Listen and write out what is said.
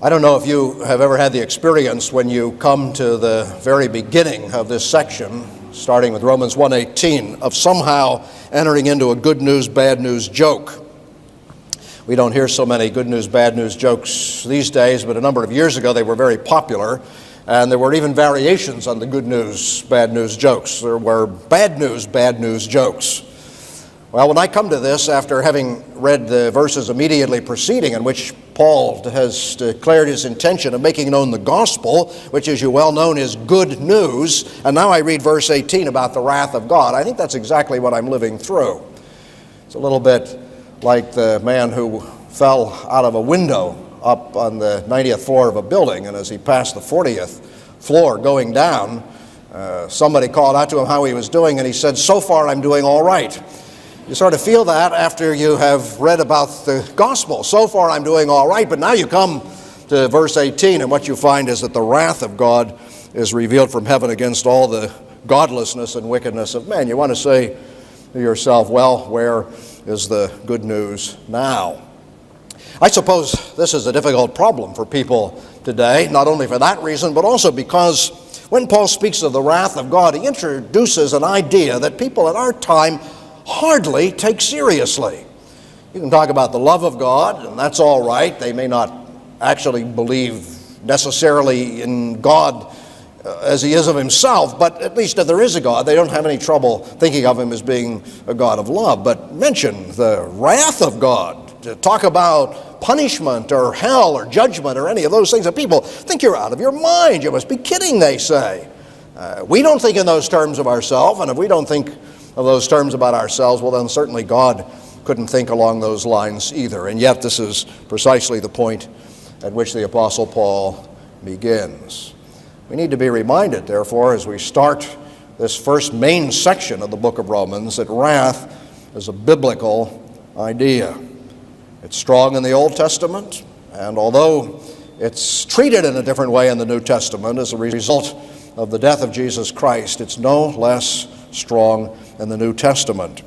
I don't know if you have ever had the experience when you come to the very beginning of this section, starting with Romans 1:18, of somehow entering into a good news, bad news joke. We don't hear so many good news, bad news jokes these days, but a number of years ago they were very popular, and there were even variations on the good news, bad news jokes. There were bad news jokes. Well, when I come to this, after having read the verses immediately preceding in which Paul has declared his intention of making known the gospel, which, as you well know, is good news, and now I read verse 18 about the wrath of God, I think that's exactly what I'm living through. It's a little bit like the man who fell out of a window up on the 90th floor of a building, and as he passed the 40th floor going down, somebody called out to him how he was doing, and he said, "So far I'm doing all right." You sort of feel that after you have read about the gospel. So far I'm doing all right, but now you come to verse 18, and what you find is that the wrath of God is revealed from heaven against all the godlessness and wickedness of men. You want to say to yourself, well, where is the good news now? I suppose this is a difficult problem for people today, not only for that reason, but also because when Paul speaks of the wrath of God, he introduces an idea that people in our time hardly take seriously. You can talk about the love of God, and that's all right. They may not actually believe necessarily in God as he is of himself, but at least if there is a God, they don't have any trouble thinking of him as being a God of love. But mention the wrath of God, to talk about punishment or hell or judgment or any of those things, that people think you're out of your mind. You must be kidding, they say. We don't think in those terms of ourselves, and if we don't think of those terms about ourselves, well then certainly God couldn't think along those lines either. And yet this is precisely the point at which the Apostle Paul begins. We need to be reminded, therefore, as we start this first main section of the book of Romans, that wrath is a biblical idea. It's strong in the Old Testament, and although it's treated in a different way in the New Testament as a result of the death of Jesus Christ, it's no less strong in the New Testament.